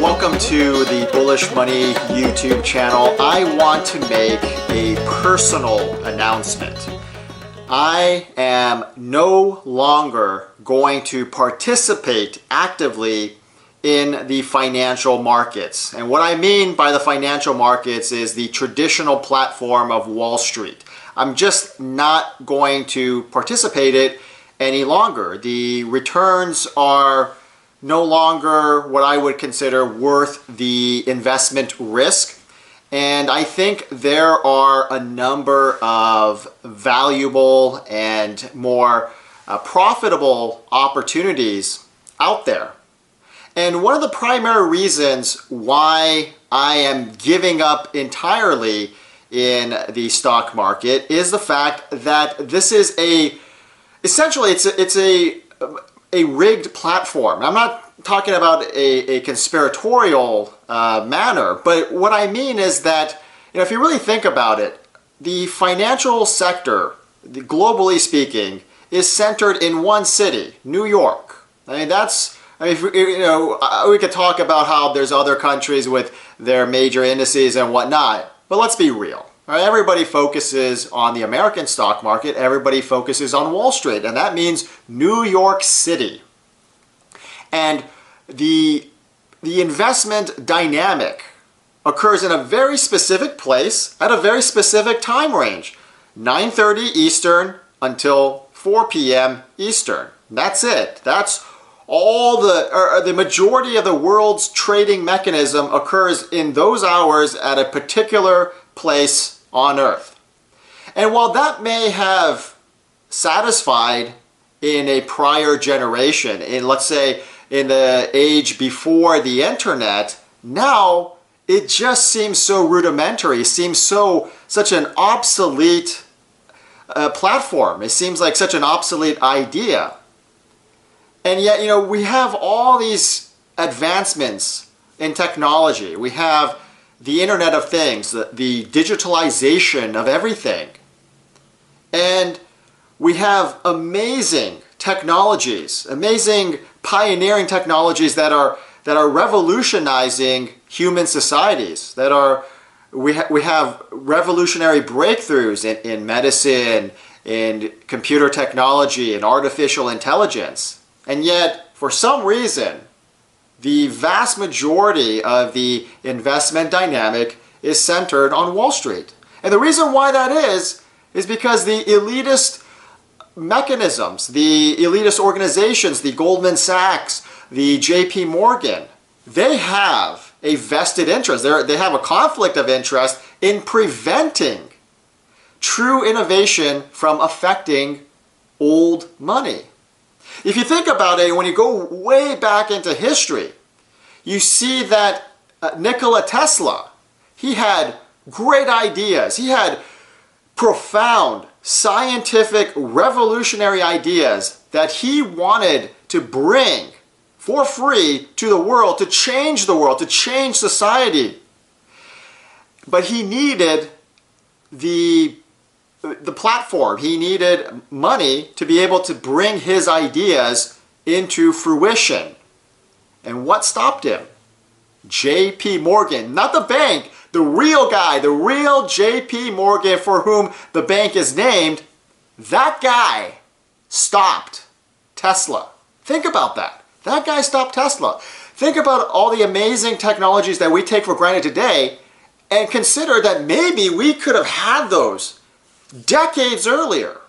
welcome to the Bullish Money YouTube channel. I want to make a personal announcement. I am no longer going to participate actively in the financial markets. And what I mean by the financial markets is the traditional platform of Wall Street. I'm just not going to participate it any longer. The returns are no longer what I would consider worth the investment risk. And I think there are a number of valuable and more profitable opportunities out there. And one of the primary reasons why I am giving up entirely in the stock market is the fact that this is essentially it's a rigged platform. I'm not talking about a conspiratorial manner, but what I mean is that, if you really think about it, the financial sector, globally speaking, is centered in one city, New York. We could talk about how there's other countries with their major indices and whatnot, but let's be real. Right? Everybody focuses on the American stock market, everybody focuses on Wall Street, and that means New York City. And the investment dynamic occurs in a very specific place at a very specific time range, 9:30 Eastern until 4 p.m. Eastern. That's it. That's all the majority of the world's trading mechanism occurs in those hours at a particular place on Earth. And while that may have satisfied in a prior generation, let's say in the age before the internet, now it just seems so rudimentary. It seems such an obsolete platform. It seems like such an obsolete idea. And yet, we have all these advancements in technology. We have the Internet of Things, the digitalization of everything. And we have amazing technologies, amazing pioneering technologies that are revolutionizing human societies, we have revolutionary breakthroughs in medicine, in computer technology, and artificial intelligence. And yet, for some reason, the vast majority of the investment dynamic is centered on Wall Street. And the reason why that is because the elitist mechanisms, the elitist organizations, the Goldman Sachs, the JP Morgan, they have a vested interest. They have a conflict of interest in preventing true innovation from affecting old money. If you think about it, when you go way back into history, you see that Nikola Tesla, he had great ideas. He had profound, scientific, revolutionary ideas that he wanted to bring for free to the world, to change society. But he needed the platform. He needed money to be able to bring his ideas into fruition. And what stopped him? JP Morgan, not the bank, the real guy, the real JP Morgan for whom the bank is named. That guy stopped Tesla. Think about that. That guy stopped Tesla. Think about all the amazing technologies that we take for granted today and consider that maybe we could have had those decades earlier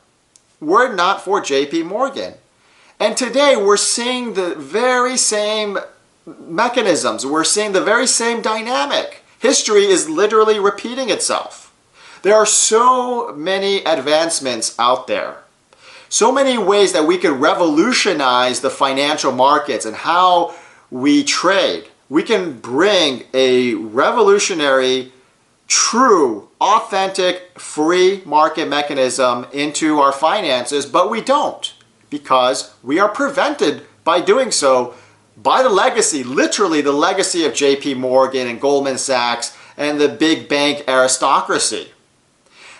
were it not for JP Morgan. And today we're seeing the very same mechanisms. We're seeing the very same dynamic. History is literally repeating itself. There are so many advancements out there. So many ways that we could revolutionize the financial markets and how we trade. We can bring a revolutionary, true, authentic, free market mechanism into our finances, but we don't, because we are prevented by doing so by the legacy, literally the legacy of JP Morgan and Goldman Sachs and the big bank aristocracy.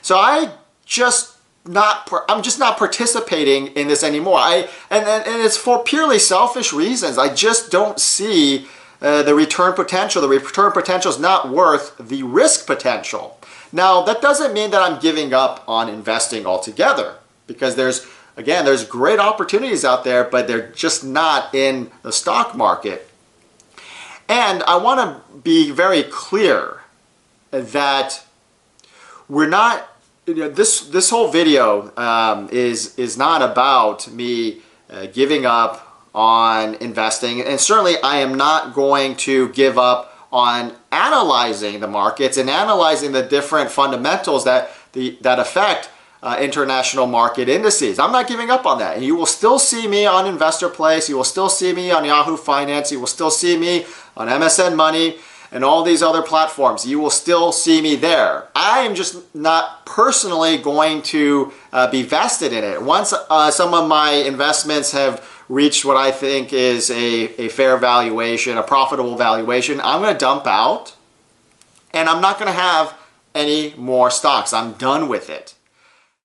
So I'm just not participating in this anymore. And it's for purely selfish reasons. I just don't see the return potential. The return potential is not worth the risk potential. Now, that doesn't mean that I'm giving up on investing altogether, because there's great opportunities out there, but they're just not in the stock market. And I want to be very clear that we're not, this whole video is not about me giving up on investing, and certainly I am not going to give up on analyzing the markets and analyzing the different fundamentals that affect international market indices. I'm not giving up on that, and you will still see me on Investor Place, you will still see me on Yahoo Finance, you will still see me on MSN Money and all these other platforms. You will still see me there. I am just not personally going to be vested in it. Once some of my investments have reached what I think is a fair valuation, a profitable valuation, I'm going to dump out, and I'm not going to have any more stocks. I'm done with it.